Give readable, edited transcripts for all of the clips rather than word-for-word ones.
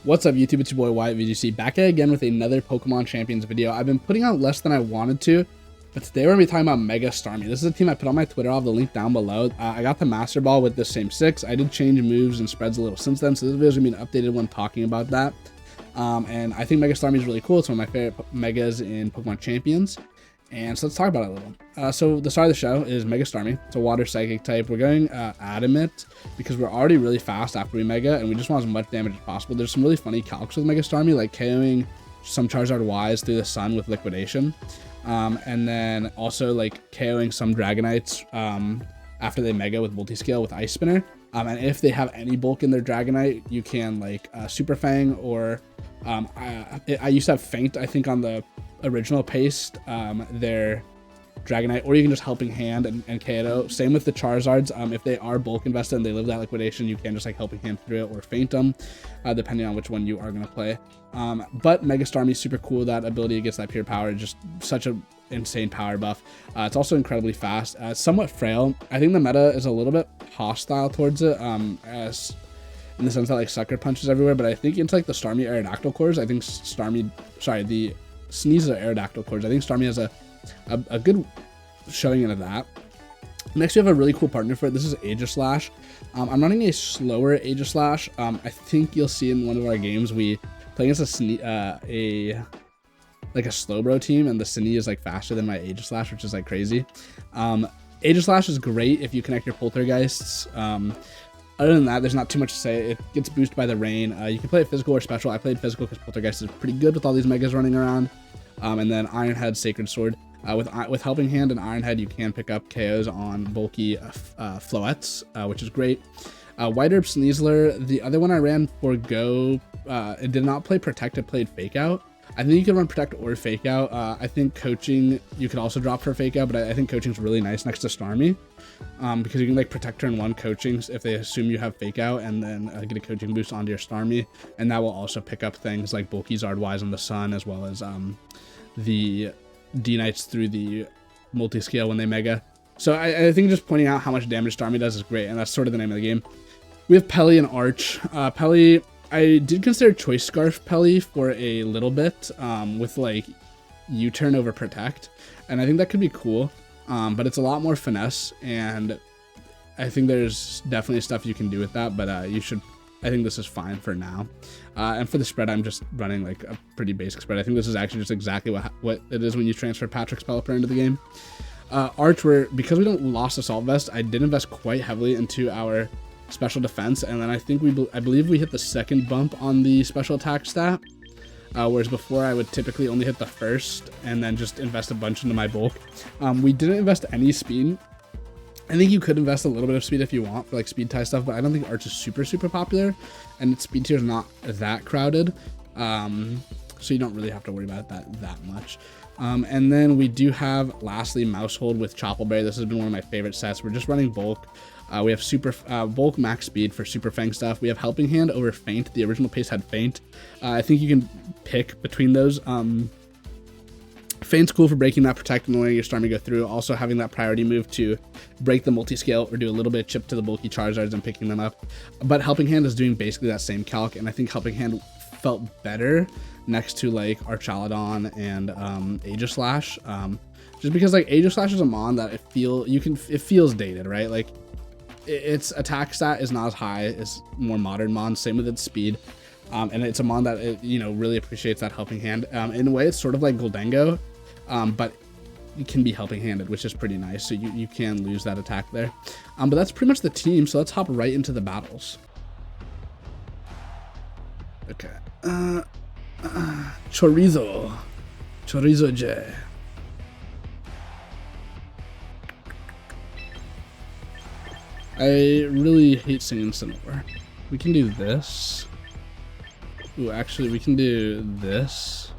What's up YouTube, it's your boy Wyatt VGC back again with another Pokemon Champions video. I've been putting out less than I wanted to, but today we're going to be talking about Mega Starmie. This is a team I put on my Twitter, I'll have the link down below. I got the Master Ball with the same 6. I did change moves and spreads a little since then, so this video is going to be an updated one talking about that. And I think Mega Starmie is really cool. It's one of my favorite Megas in Pokemon Champions. And so let's talk about it a little. So the start of the show is Mega Starmie. It's a water psychic type. We're going Adamant because we're already really fast after we Mega, and we just want as much damage as possible. There's some really funny calcs with Mega Starmie, like KOing some Charizard Ys through the sun with liquidation. And then also like KOing some Dragonites after they Mega with multi-scale with Ice Spinner. And if they have any bulk in their Dragonite, you can like Super Fang or I used to have Faint, I think, on the original paste, their Dragonite, or you can just Helping Hand and KO. Same with the Charizards. If they are bulk invested and they live that liquidation, you can just like Helping Hand through it or Faint them, depending on which one you are going to play. But Mega Starmie is super cool. That ability gets that pure power, just such a insane power buff. It's also incredibly fast. It's somewhat frail. I think the meta is a little bit hostile towards it, as in the sense that like Sucker Punches everywhere, but I think it's like the Starmie Aerodactyl cores. I think the Sneeze are Aerodactyl cores. I think Starmie has a good showing into that. Next, we have a really cool partner for it. This is Aegislash. I'm running a slower Aegislash. I think you'll see in one of our games we play against a Slowbro team, and the Cine is like faster than my Aegislash, which is like crazy. Aegislash is great if you connect your Poltergeists. Other than that, there's not too much to say. It gets boosted by the rain. You can play it physical or special. I played physical because Poltergeist is pretty good with all these Megas running around. And then Iron Head, Sacred Sword. With Helping Hand and Iron Head, you can pick up KOs on bulky Floettes, which is great. White Herb Sneasler, the other one I ran for Go, it did not play Protect, it played Fake Out. I think you can run Protect or Fake Out. I think Coaching you could also drop for Fake Out, but I think Coaching is really nice next to Starmie, because you can like Protect turn 1 Coachings if they assume you have Fake Out, and then get a Coaching boost onto your Starmie, and that will also pick up things like bulky Zard-Ys on the Sun, as well as the D-Knights through the multi-scale when they Mega. So I think just pointing out how much damage Starmie does is great, and that's sort of the name of the game. We have Pelly and Arch. Pelly, I did consider Choice Scarf Pelly for a little bit, with like U-turn over Protect, and I think that could be cool, but it's a lot more finesse, and I think there's definitely stuff you can do with that, but I think this is fine for now. And for the spread, I'm just running like a pretty basic spread. I think this is actually just exactly what it is when you transfer Patrick's Pelipper into the game. Arch, because we don't lost Assault Vest, I did invest quite heavily into our special defense, and then I believe we hit the second bump on the special attack stat, whereas before I would typically only hit the first and then just invest a bunch into my bulk. We didn't invest any speed. I think you could invest a little bit of speed if you want for like speed tie stuff, but I don't think Arch is super popular, and its speed tier is not that crowded, so you don't really have to worry about that much. And then we do have lastly Mousehold with Choppleberry. This has been one of my favorite sets. We're just running bulk. We have bulk max speed for Super Fang stuff. We have Helping Hand over Faint. The original pace had Faint. I think you can pick between those. Faint's cool for breaking that Protect and letting your Starmie go through. Also having that priority move to break the multi-scale or do a little bit of chip to the bulky Charizards and picking them up. But Helping Hand is doing basically that same calc, and I think Helping Hand felt better next to like Archaludon and Aegislash. Just because like Aegislash is a mon that it feels dated, right? Like its attack stat is not as high as more modern mons. Same with its speed. And it's a mon that really appreciates that Helping Hand. In a way, it's sort of like Goldengo, but it can be Helping Handed, which is pretty nice. So you can lose that attack there. But that's pretty much the team. So let's hop right into the battles. Okay. Chorizo J. I really hate singing Cinnabar. We can do this. Ooh, actually, we can do this,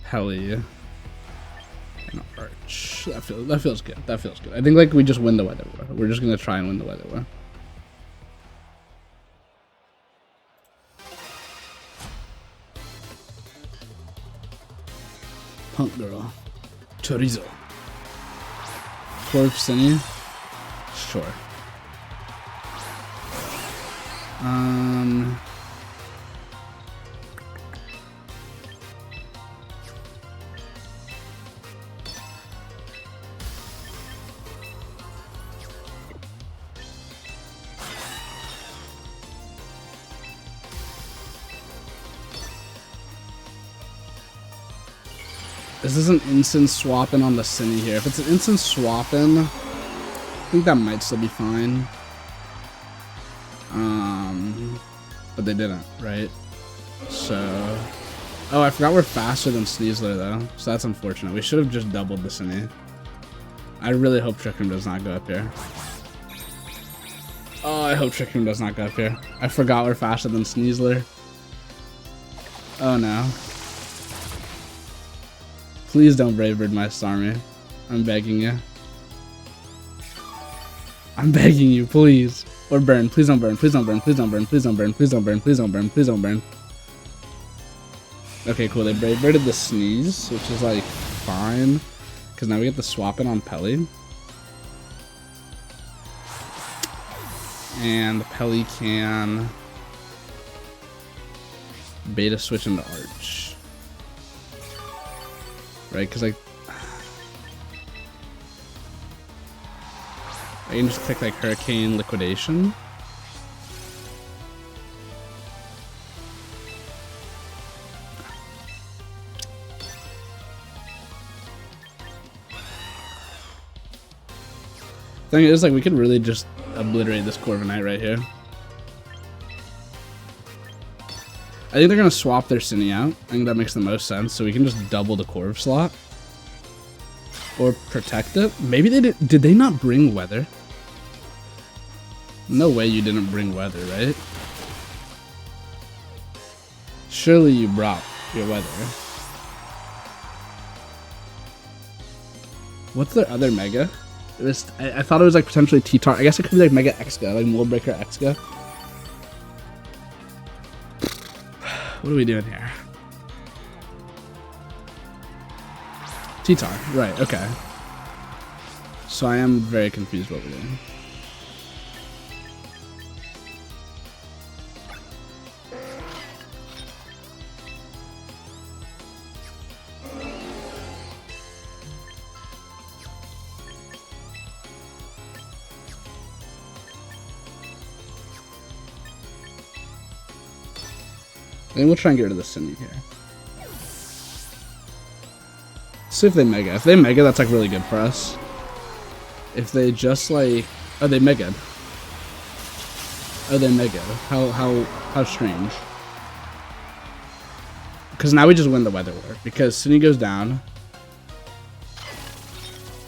Pelly, and Arch. That feels good. That feels good. I think like we just win the weather war. We're just gonna try and win the weather war. Punk Girl, Chorizo, Corp Cine, sure. This is an instant swapping on the Cine here. If it's an instant swapping, I think that might still be fine. But they didn't, right? So, oh, I forgot we're faster than Sneasler though, so that's unfortunate. We should have just doubled the Cine. I really hope Trick Room does not go up here. Oh, I hope Trick Room does not go up here. I forgot we're faster than Sneasler. Oh no. Please don't Brave Bird my Starmie. I'm begging you. I'm begging you, please. Or burn. Please don't burn. Please don't burn. Please don't burn. Please don't burn. Please don't burn. Please don't burn. Please don't burn. Okay, cool. They Brave Birded the Sneeze, which is like fine. Because now we get to swap it on Pelly. And Pelly can beta switch into Arch. Right, because like I can just click like Hurricane Liquidation. Thing is, like, we could really just obliterate this Corviknight right here. I think they're gonna swap their Cine out. I think that makes the most sense. So we can just double the Corv slot. Or protect it. Maybe they did. Did they not bring Weather? No way you didn't bring Weather, right? Surely you brought your Weather. What's their other Mega? I thought it was like potentially T-Tar. I guess it could be like Mega Exga, like Mold Breaker Exga. What are we doing here? T-Tar, right, okay. So I am very confused what we're doing. I think we'll try and get rid of the Cindy here. See if they Mega. If they Mega, that's like really good for us. If they just like, oh, they Mega. Oh, they Mega. How strange. Because now we just win the Weather War. Because Cindy goes down.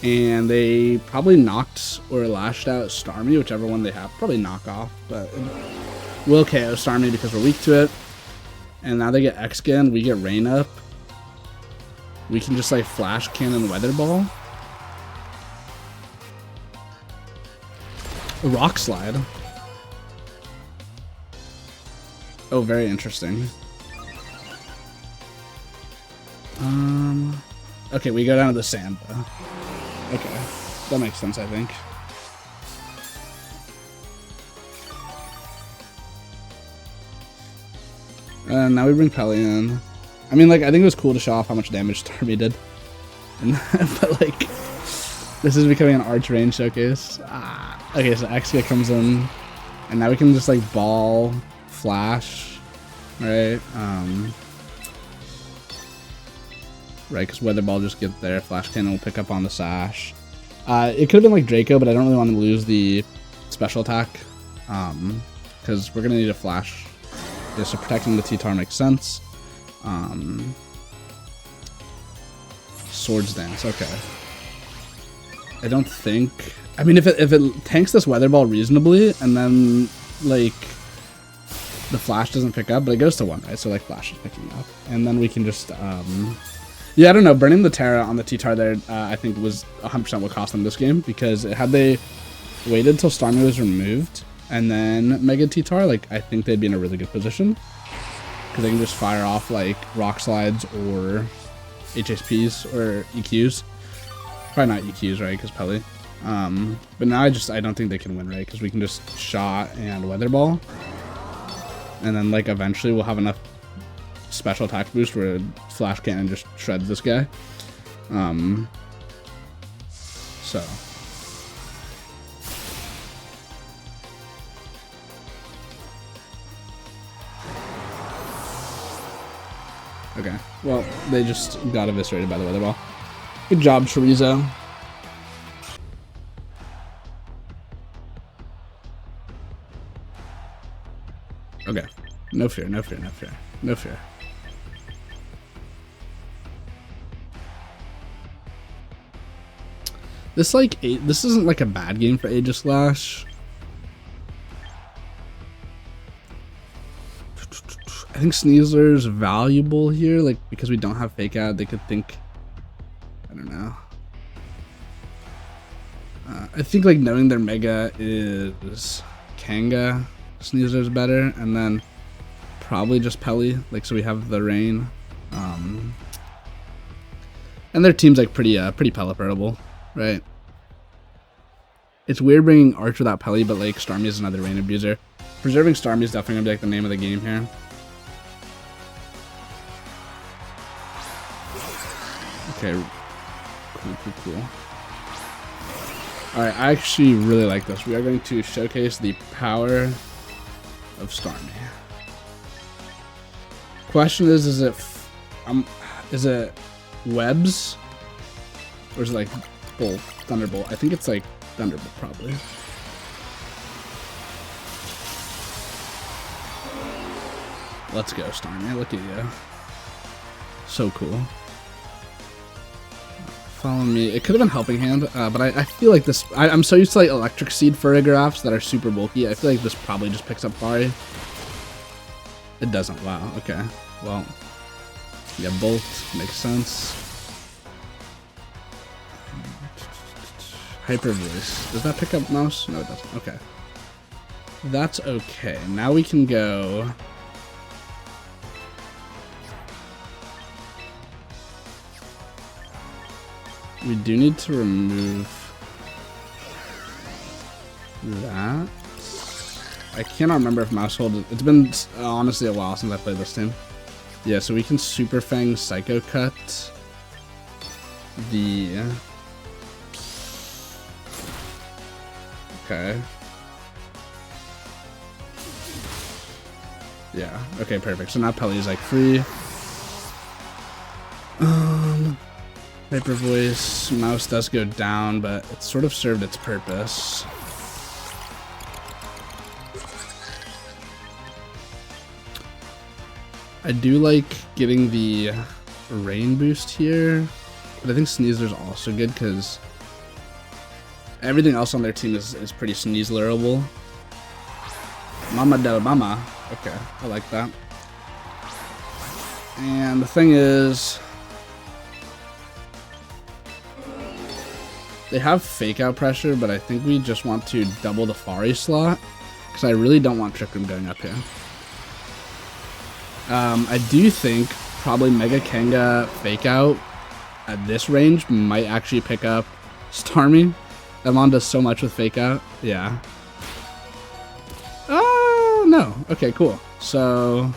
And they probably knocked or lashed out Starmie, whichever one they have. Probably knock off, but we'll KO Starmie because we're weak to it. And now they get X-Skin, we get Rain Up. We can just like Flash Cannon Weather Ball. A Rock Slide. Oh, very interesting. Okay, we go down to the sand though. Okay, that makes sense, I think. And now we bring Pelly in. I mean, like, I think it was cool to show off how much damage Starmie did. And, but, like, this is becoming an Arch range showcase. Okay, so Exga comes in. And now we can just, like, ball, flash, right? Right, because Weather Ball just get there. Flash Cannon will pick up on the Sash. It could have been, like, Draco, but I don't really want to lose the special attack. Because we're going to need a Flash. Yeah, so protecting the T-Tar makes sense. Swords Dance, okay. I don't think... I mean, if it tanks this Weather Ball reasonably, and then, like, the Flash doesn't pick up, but it goes to 1, right? So, like, Flash is picking up. And then we can just, yeah, I don't know. Burning the Terra on the T-Tar there, I think, was 100% what cost them this game, because had they waited till Starmie was removed, and then Mega T-Tar, like, I think they'd be in a really good position. Because they can just fire off, like, Rock Slides or HSPs or EQs. Probably not EQs, right, because Pelly. But now I don't think they can win, right, because we can just Shot and Weather Ball. and then like eventually we'll have enough special attack boost where Flash Cannon just shreds this guy. So. Okay, well, they just got eviscerated by the weather ball. Good job, Chorizo. Okay, no fear, no fear, no fear, no fear. This this isn't like a bad game for Aegislash. I think Sneasler's valuable here, like because we don't have Fake Out, they could think, I don't know. I think like knowing their Mega is Kanga, Sneasler's better, and then probably just Pelly, like so we have the Rain. And their team's like pretty Pelipperable, right? It's weird bringing Arch without Pelly, but like Starmie is another Rain abuser. Preserving Starmie is definitely gonna be like the name of the game here. Okay, cool. Alright, I actually really like this. We are going to showcase the power of Starmie. Question is it webs? Or is it like Bolt, Thunderbolt? I think it's like Thunderbolt probably. Let's go, Starmie. Look at you. So cool. Follow me. It could have been Helping Hand, but I feel like this... I'm so used to like Electric Seed Furigraphs that are super bulky. I feel like this probably just picks up Fari. It doesn't. Wow. Okay. Well, yeah, Bolt makes sense. Hyper Voice. Does that pick up Mouse? No, it doesn't. Okay. That's okay. Now we can go... We do need to remove that. I cannot remember if Mouse Hold... It's been honestly a while since I played this team. Yeah, so we can Super Fang Psycho Cut the... Okay. Yeah, okay, perfect. So now Pelly is like free. Hyper Voice, Mouse does go down, but it sort of served its purpose. I do like getting the Rain boost here, but I think Sneasler's also good because everything else on their team is pretty Sneaslerable. Mama del Mama. Okay, I like that. And the thing is... They have Fake Out pressure, but I think we just want to double the Fari slot because I really don't want Trick Room going up here. I do think probably Mega Kanga Fake Out at this range might actually pick up Starmie. Emon does so much with Fake Out. Yeah. Oh, no. Okay, cool. So...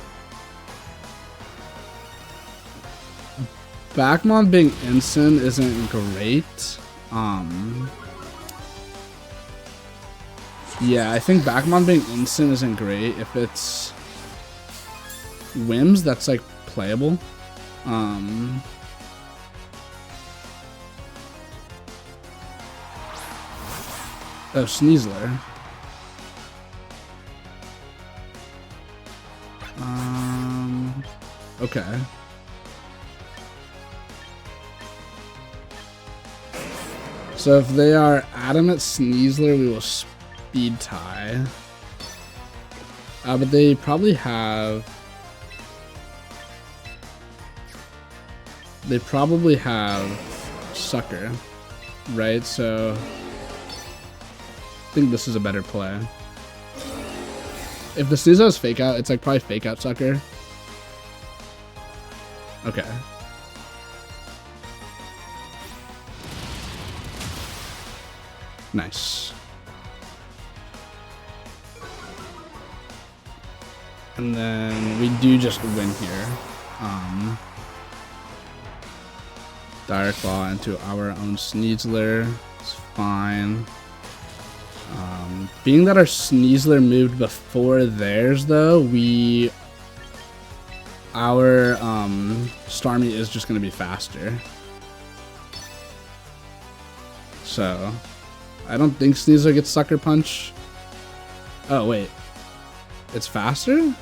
Backmon being instant isn't great. Yeah, I think Backmon being instant isn't great. If it's Whims, that's like playable. Oh, Sneasler. Okay. So if they are adamant Sneasler, we will speed tie. But they probably have... They probably have Sucker, right? So I think this is a better play. If the Sneasler is Fake Out, it's like probably Fake Out Sucker. Okay. Nice. And then we do just win here. Dire Claw into our own Sneasler. It's fine. Being that our Sneasler moved before theirs, though, our Starmie is just going to be faster. So, I don't think Sneasler gets Sucker Punch. Oh, wait. It's faster?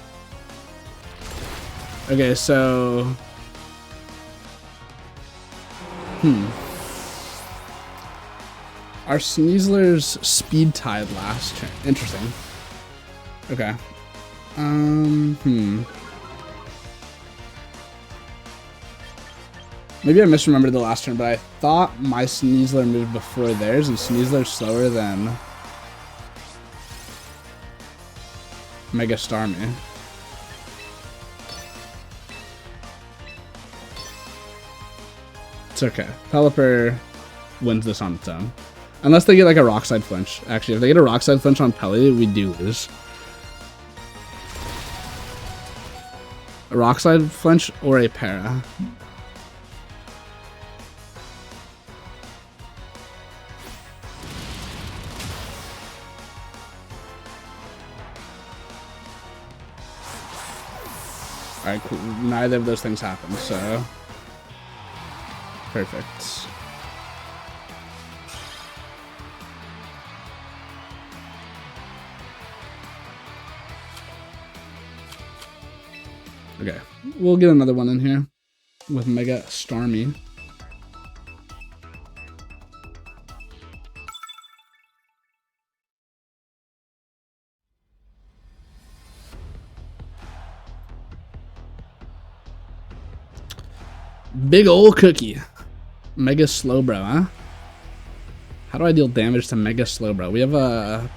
Okay, so... Our Sneasler's speed tied last turn. Interesting. Okay. Maybe I misremembered the last turn, but I thought my Sneasler moved before theirs, and Sneasler's slower than Mega Starmie. It's okay. Pelipper wins this on its own. Unless they get like a Rockside flinch. Actually, if they get a Rockside flinch on Pelly, we do lose. A Rockside flinch or a Para. Alright, cool. Neither of those things happened, so... Perfect. Okay, we'll get another one in here with Mega Starmie. Big ol' cookie. Mega Slowbro, huh? How do I deal damage to Mega Slowbro? We have a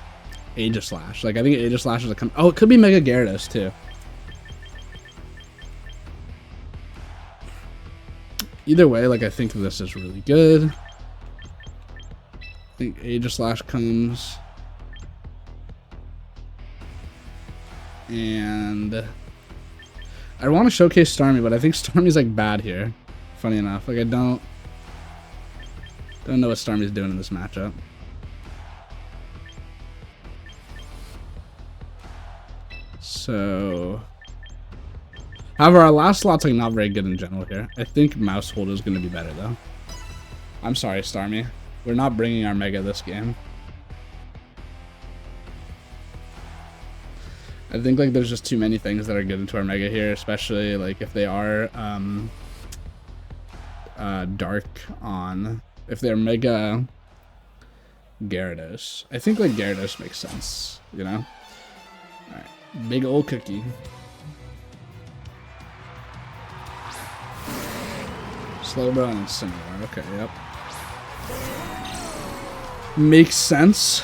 Aegislash. Like, I think Aegislash is a... Oh, it could be Mega Gyarados, too. Either way, like, I think this is really good. I think Aegislash comes. And... I want to showcase Starmie, but I think Starmie's, like, bad here. Funny enough. Like, I don't know what Starmie's doing in this matchup. So... However, our last slot's like not very good in general here. I think Mouse Hold is going to be better though. I'm sorry, Starmie. We're not bringing our Mega this game. I think like there's just too many things that are good into our Mega here, especially like if they are Dark on. If they're Mega Gyarados. I think like Gyarados makes sense, you know? Alright, big old cookie. Slowbro and Incineroar. Okay, yep. Makes sense.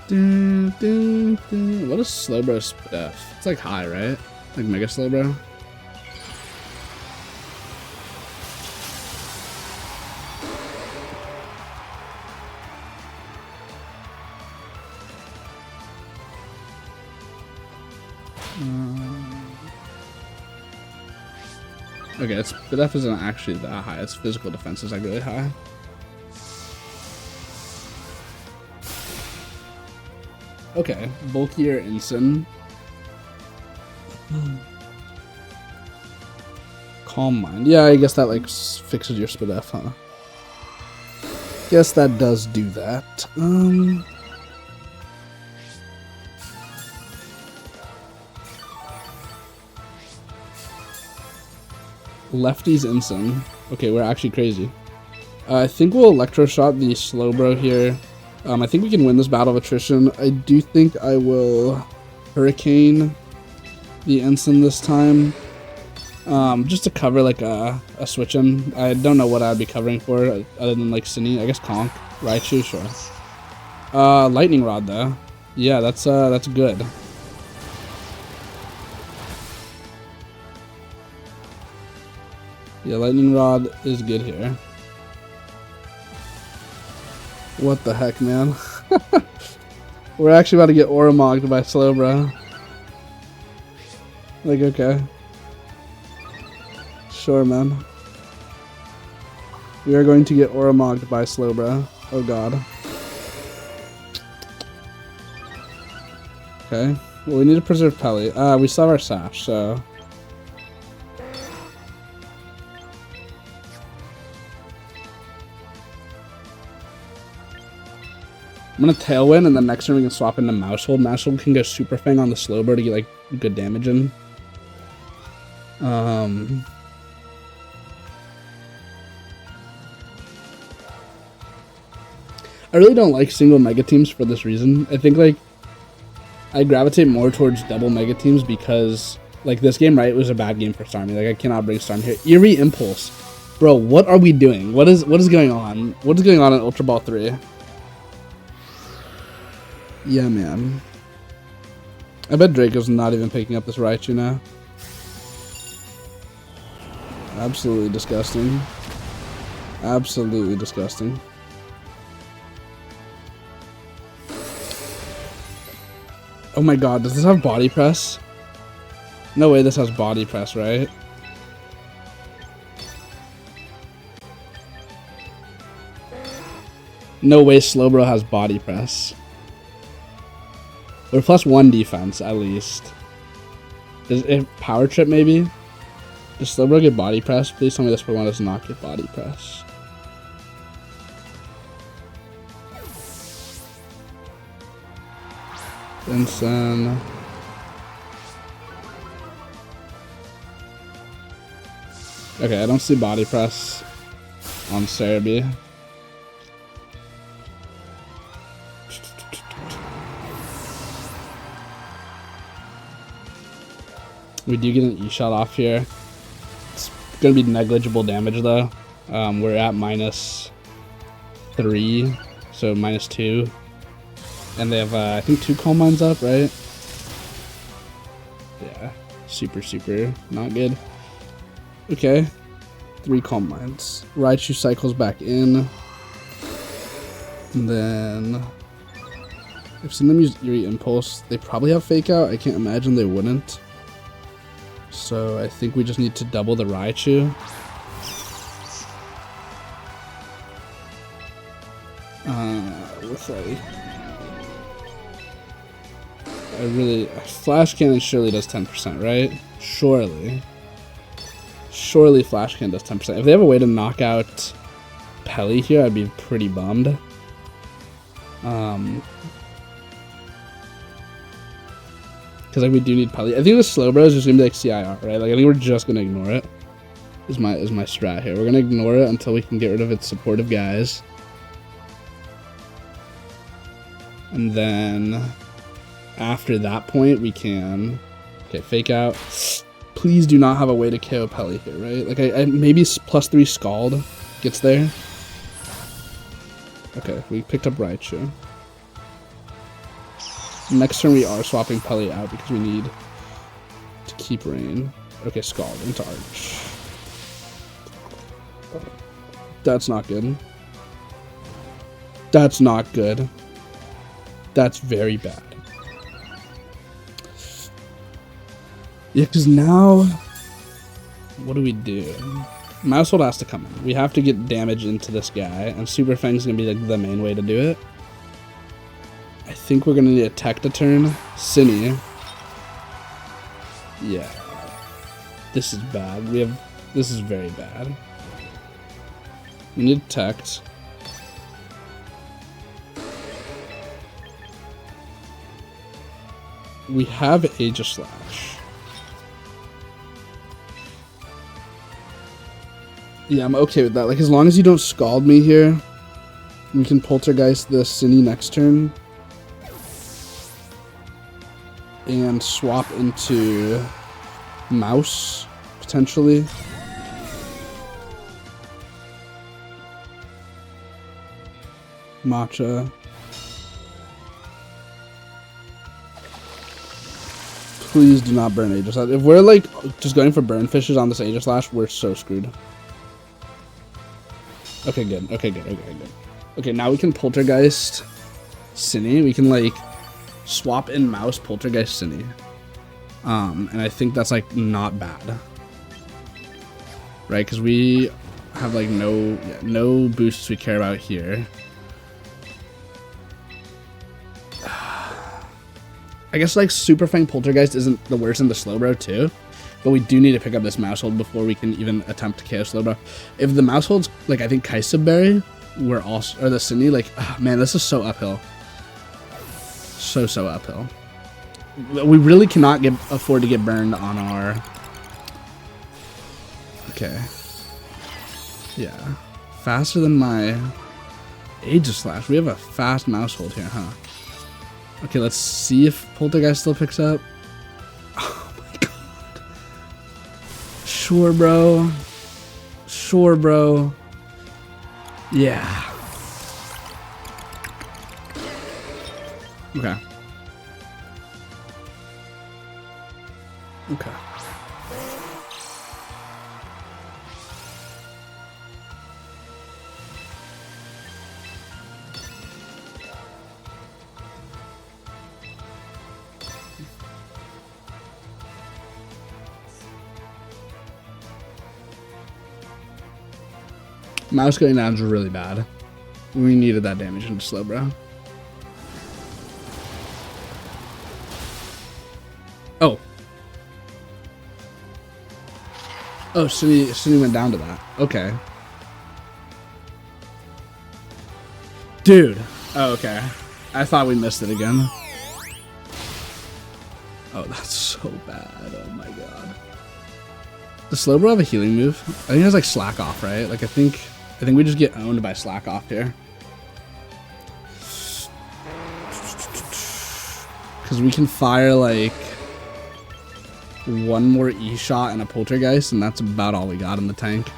What is Slowbro Spiff? It's like high, right? Like Mega Slowbro. Okay, its def isn't actually that high. Its physical defense is like really high. Okay, bulkier Ensign. Calm Mind. Yeah, I guess that like fixes your Spadef, huh? Guess that does do that. Lefty's Ensign. Okay, we're actually crazy. I think we'll Electro Shot the Slowbro here. I think we can win this battle of attrition. I do think I will Hurricane the Ensign this time. Just to cover like a switch in. I don't know what I'd be covering for other than like Cine. I guess Conk. Raichu, sure. Lightning Rod though. Yeah, that's good. Yeah, Lightning Rod is good here. What the heck, man? We're actually about to get Auramogged by Slowbro. Like, okay. Sure, man. We are going to get Auramogged by Slowbro. Oh god. Okay. Well, we need to preserve Pelly. We still have our Sash, so... I'm gonna Tailwind, and then next turn we can swap into Mousehold. Mousehold can go Super Fang on the Slowbro to get, like, good damage in. I really don't like single Mega Teams for this reason. I think, like, I gravitate more towards double Mega Teams because, like, this game, right, was a bad game for Starmie. Like, I cannot bring Starmie here. Eerie Impulse. Bro, what are we doing? What is going on? What is going on in Ultra Ball 3? Yeah, man. I bet Draco's not even picking up this Raichu now. Absolutely disgusting. Absolutely disgusting. Oh my god, does this have Body Press? No way this has Body Press, right? No way Slowbro has Body Press. Or +1 defense, at least. Does it Power Trip, maybe? Does Slowbro get Body Press? Please tell me this Pokemon does not get Body Press. Vincent. Okay, I don't see Body Press on Cerebi. We do get an E-Shot off here. It's going to be negligible damage, though. We're at -3, so -2. And they have, I think, 2 Calm Minds up, right? Yeah, super not good. Okay, 3 Calm Minds. Raichu cycles back in. And then... I've seen them use Eerie Impulse. They probably have Fake Out. I can't imagine they wouldn't. So I think we just need to double the Raichu. With Flash Cannon surely does 10%, right? Surely Flash Cannon does 10%. If they have a way to knock out Pelly here, I'd be pretty bummed. Because, like, we do need Pelly. I think the Slowbro is just going to be like CIR, right? Like, I think we're just going to ignore it. Is my strat here. We're going to ignore it until we can get rid of its supportive guys. And then, after that point, we can... Okay, Fake Out. Please do not have a way to KO Pelly here, right? Like, I maybe +3 Scald gets there. Okay, we picked up Raichu. Next turn we are swapping Pelly out because we need to keep Rain. Okay, Scald into Arch. That's not good. That's not good. That's very bad. Yeah, because now... What do we do? Mousehold has to come in. We have to get damage into this guy, and Super Fang's going to be like the main way to do it. I think we're going to need a Tech to turn. Cine. Yeah. This is bad. This is very bad. We need Tech. We have Aegislash. Yeah, I'm okay with that. Like, as long as you don't Scald me here, we can Poltergeist the Cine next turn. And swap into Mouse, potentially. Matcha. Please do not burn Aegis Slash. If we're like just going for burn fishes on this Aegis Slash, we're so screwed. Okay, good. Okay, good. Okay, good. Okay, now we can Poltergeist Cine. We can like swap in mouse Poltergeist Cine. And I think that's like not bad. Right, because we have like no boosts we care about here. I guess like Super Fang Poltergeist isn't the worst in the Slowbro too, but we do need to pick up this mouse hold before we can even attempt to KO Slowbro. If the mouse holds like I think Kaisa Berry, we're also or the Cindy, like man, this is so uphill. So uphill. We really cannot afford to get burned on our. Okay. Yeah. Faster than my Aegis Slash. We have a fast mouse hold here, huh? Okay, let's see if Poltergeist still picks up. Oh my god. Sure, bro. Sure, bro. Yeah. Okay. Okay. Mouse going down is really bad. We needed that damage into Slowbro. Oh. Oh, Sunny went down to that. Okay. Dude. Oh, okay. I thought we missed it again. Oh, that's so bad. Oh my god. Does Slowbro have a healing move? I think it has like Slack Off, right? Like I think we just get owned by Slack Off here. Because we can fire like one more E-shot and a Poltergeist, and that's about all we got in the tank.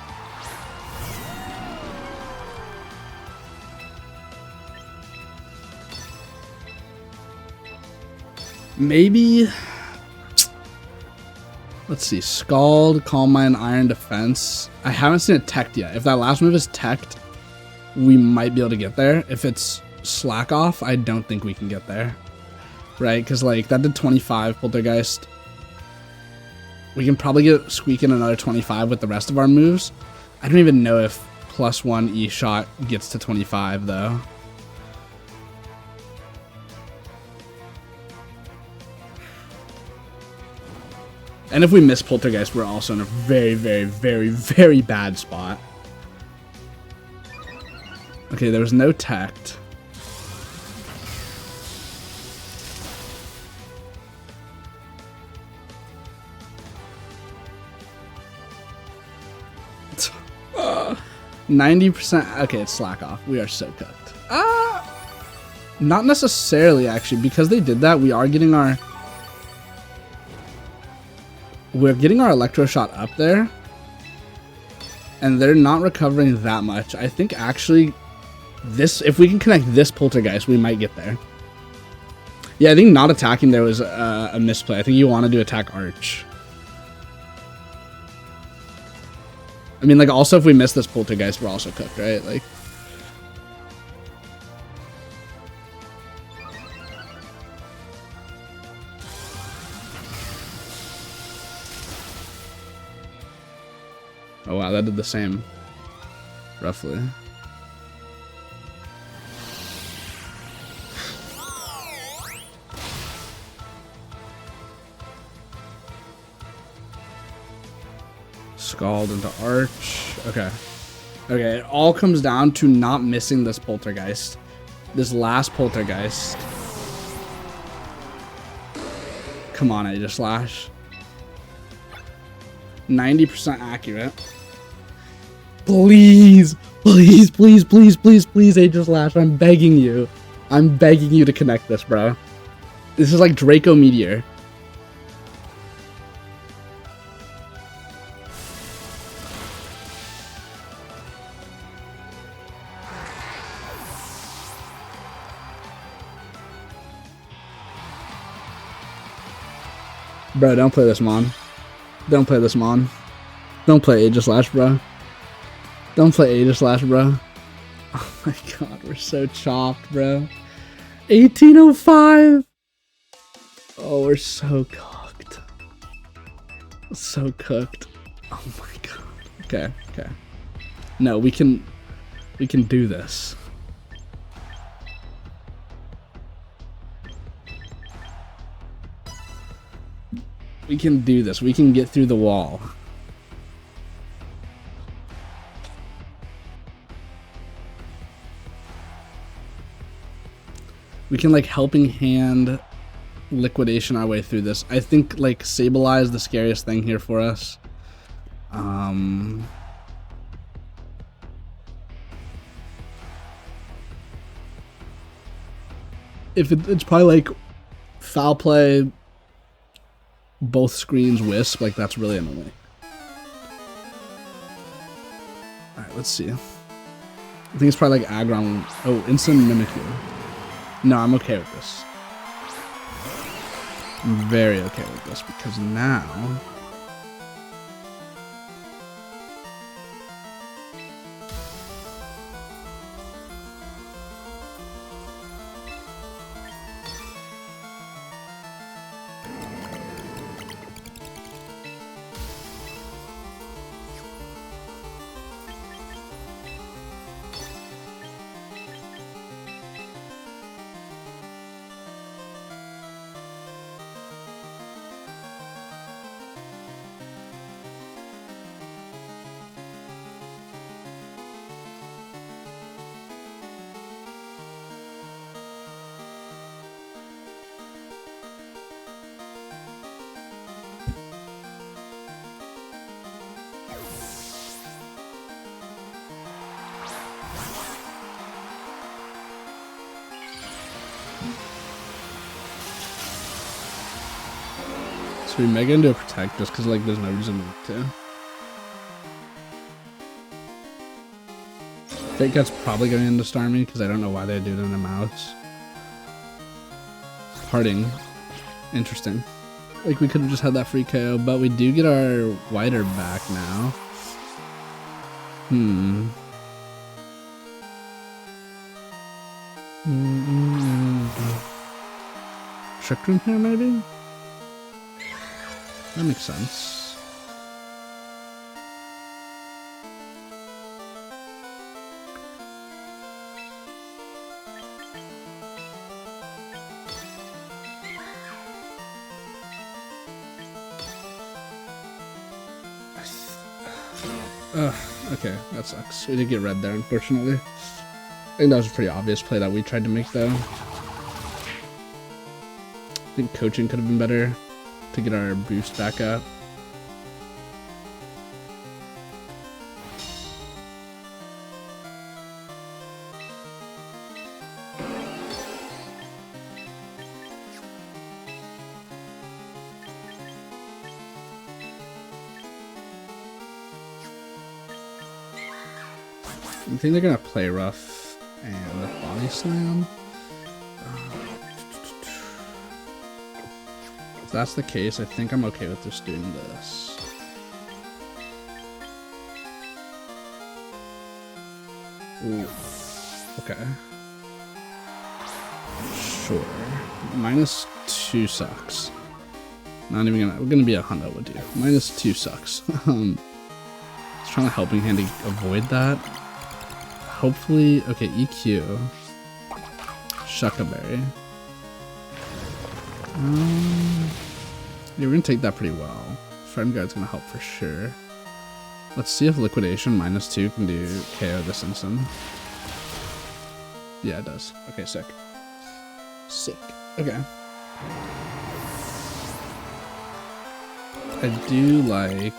Maybe. Let's see. Scald, Calm Mind, Iron Defense. I haven't seen it teched yet. If that last move is teched, we might be able to get there. If it's Slack Off, I don't think we can get there. Right? Because like that did 25 Poltergeist. We can probably get squeak in another 25 with the rest of our moves. I don't even know if +1 E-shot gets to 25 though. And if we miss Poltergeist, we're also in a very, very, very, very bad spot. Okay, there was no tect. Uh, 90%. Okay, it's Slack Off. We are so cooked. Not necessarily, actually. Because they did that, we are getting our... We're getting our Electro Shot up there, and they're not recovering that much. I think actually this, if we can connect this Poltergeist, we might get there. Yeah, I think not attacking there was a misplay. I think you wanted to attack Arch. I mean, like, also if we miss this Poltergeist, we're also cooked, right? Like, oh wow, that did the same, roughly. Scald into Arch. Okay. Okay, it all comes down to not missing this Poltergeist. This last Poltergeist. Come on, Aegis Slash. 90% accurate. Please, please, please, please, please, please, Aegis Slash. I'm begging you. I'm begging you to connect this, bro. This is like Draco Meteor. Bro, don't play this, Mon. Don't play this, Mon. Don't play Aegislash, bro. Don't play Aegislash, bro. Oh my god, we're so chopped, bro. 1805! Oh, we're so cooked. So cooked. Oh my god. Okay, okay. No, we can do this. We can do this. We can get through the wall. We can like helping hand liquidation our way through this. I think like Sableye is the scariest thing here for us. If it's probably like foul play, both screens wisp, like that's really annoying. Alright, let's see. I think it's probably like Aggron. Oh, instant Mimikyu. No, I'm okay with this. I'm very okay with this because now so we mega into a protect just because like there's no reason to. Fake Gut's probably going into Starmie because I don't know why they do it in a mouse. Parting. Interesting. Like we could have just had that free KO, but we do get our Whiter back now. Trick Room here maybe? That makes sense. Okay, that sucks. We did get red there, unfortunately. I think that was a pretty obvious play that we tried to make, though. I think coaching could have been better to get our boost back up. I think they're gonna play rough and body slam. If that's the case, I think I'm okay with just doing this. Ooh. Okay. Sure. -2 sucks. Not even gonna. We're gonna be a hundo would do. -2 sucks. Trying to helping hand to avoid that. Hopefully, okay, EQ. Shuckaberry. Yeah, we're gonna take that pretty well. Friend Guard's gonna help for sure. Let's see if Liquidation -2 can do KO this instant. Yeah, it does. Okay, sick. Sick. Okay. I do like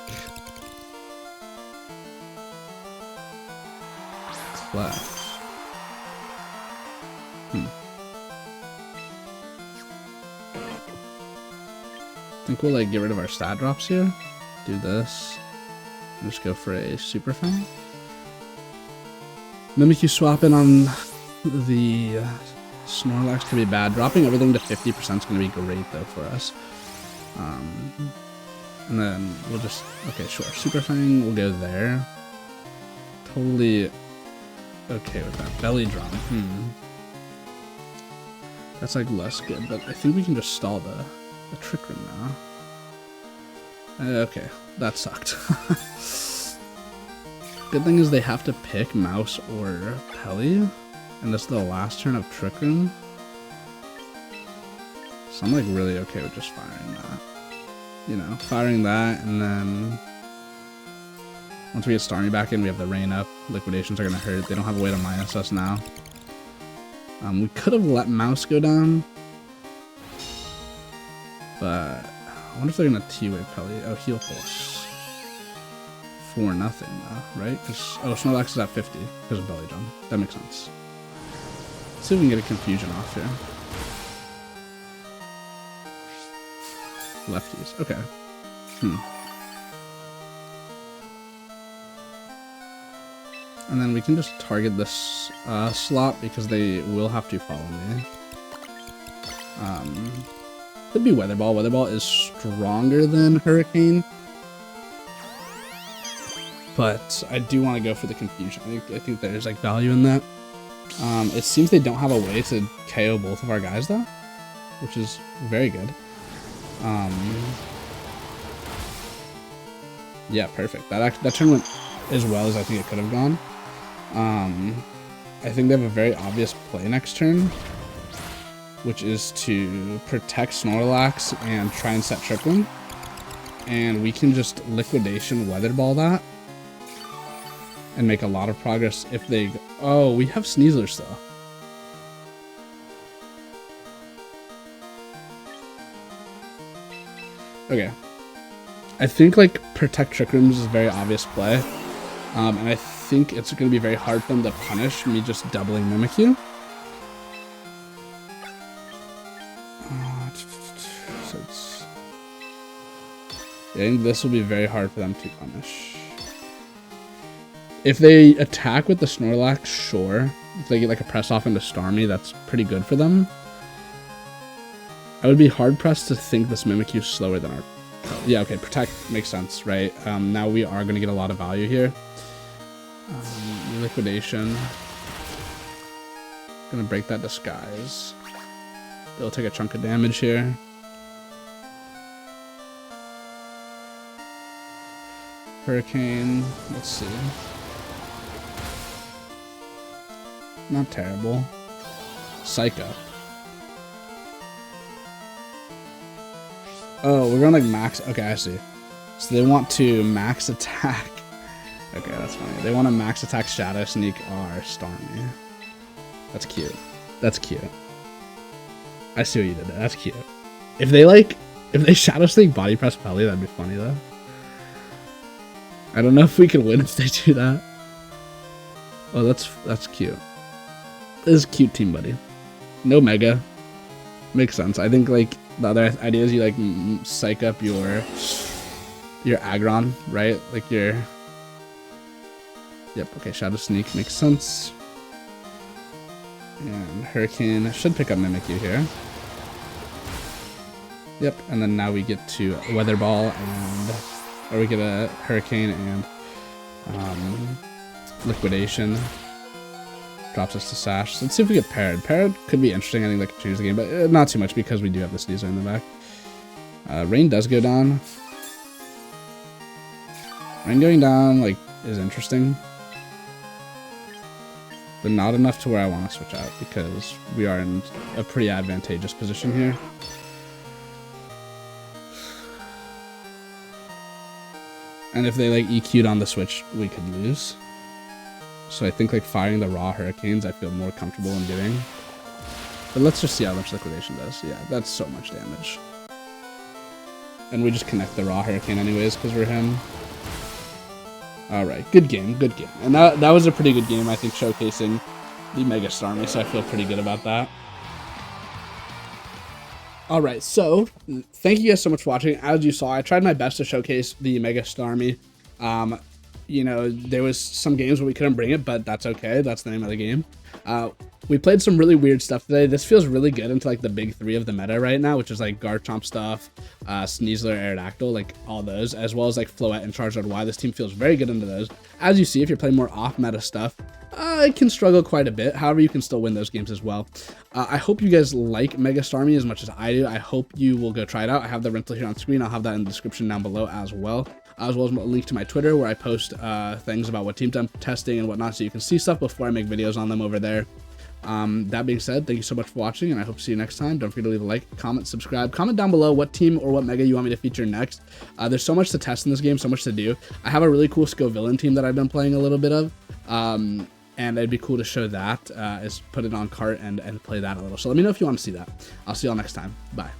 Clef. I think we'll like get rid of our stat drops here. Do this. And just go for a Super Fang. Mimikyu swapping on the Snorlax could be bad. Dropping everything to 50% is going to be great though for us. And then we'll just, okay, sure. Super Fang will go there. Totally okay with that. Belly Drum, That's like less good, but I think we can just stall the Trick Room now. Okay, that sucked. Good thing is they have to pick Mouse or Pelly, and this is the last turn of Trick Room. So I'm like really okay with just firing that. You know, firing that, and then once we get Starmie back in, we have the Rain up. Liquidations are gonna hurt. They don't have a way to minus us now. We could have let Mouse go down, but I wonder if they're gonna T-Wave Pelly. Oh, Heal Pulse. For nothing though, right? Because Snorlax is at 50 because of Belly Drum. That makes sense. Let's see if we can get a Confusion off here. Lefties. Okay. And then we can just target this slot because they will have to follow me. Could be Weather Ball. Weather Ball is stronger than Hurricane, but I do want to go for the Confusion. I think there's like value in that. It seems they don't have a way to KO both of our guys though, which is very good. Yeah, perfect. That turn went as well as I think it could have gone. I think they have a very obvious play next turn, which is to protect Snorlax and try and set Trick Room. And we can just Liquidation Weather Ball that and make a lot of progress if they... Oh, we have Sneasler still. Okay. I think like Protect Trick Rooms is a very obvious play. And I think it's going to be very hard for them to punish me just doubling Mimikyu. So I think this will be very hard for them to punish. If they attack with the Snorlax, sure. If they get like a press off into Starmie, that's pretty good for them. I would be hard pressed to think this Mimikyu is slower than our... Yeah, okay, Protect makes sense, right? Now we are going to get a lot of value here. Liquidation. Gonna break that Disguise. They'll take a chunk of damage here. Hurricane, let's see. Not terrible. Psycho. Oh, we're going like max. Okay, I see. So they want to max attack. Okay, that's funny. They want to max attack Shadow Sneak our Starmie. That's cute. That's cute. I see what you did there. That's cute. If they Shadow Sneak Body Press Pelly, that'd be funny though. I don't know if we could win if they do that. Oh, that's cute. This is cute team, buddy. No Mega. Makes sense. I think like the other idea is you like psych up your Aggron, right? Like your... Yep, okay, Shadow Sneak makes sense. And Hurricane should pick up Mimikyu here. Yep, and then now we get to Weather Ball and... Or we get a Hurricane and Liquidation. Drops us to Sash. Let's see if we get Paired. Paired could be interesting. I think that could change the game, but not too much because we do have the Sneasler in the back. Rain does go down. Rain going down, like, is interesting. But not enough to where I want to switch out because we are in a pretty advantageous position here. And if they like EQ'd on the switch, we could lose. So I think like firing the raw Hurricanes, I feel more comfortable in doing. But let's just see how much Liquidation does. Yeah, that's so much damage. And we just connect the raw Hurricane anyways because we're him. Alright, good game, good game. And that was a pretty good game, I think, showcasing the Mega Starmie, so I feel pretty good about that. Alright, so thank you guys so much for watching. As you saw, I tried my best to showcase the Mega Starmie. You know, there was some games where we couldn't bring it, but that's okay. That's the name of the game. We played some really weird stuff today. This feels really good into like the big three of the meta right now, which is like Garchomp stuff, Sneasler, Aerodactyl, like all those, as well as like Floette and Charizard Y. This team feels very good into those. As you see, if you're playing more off-meta stuff, it can struggle quite a bit. However, you can still win those games as well. I hope you guys like Mega Starmie as much as I do. I hope you will go try it out. I have the rental here on screen. I'll have that in the description down below as well a link to my Twitter where I post things about what teams I'm testing and whatnot, so you can see stuff before I make videos on them over there. That being said, thank you so much for watching, and I hope to see you next time. Don't forget to leave a like, comment, subscribe. Comment down below what team or what mega you want me to feature next. There's so much to test in this game, so much to do. I have a really cool Scovillain team that I've been playing a little bit of, and it'd be cool to show that, is put it on cart and play that a little. So let me know if you want to see that. I'll see y'all next time. Bye.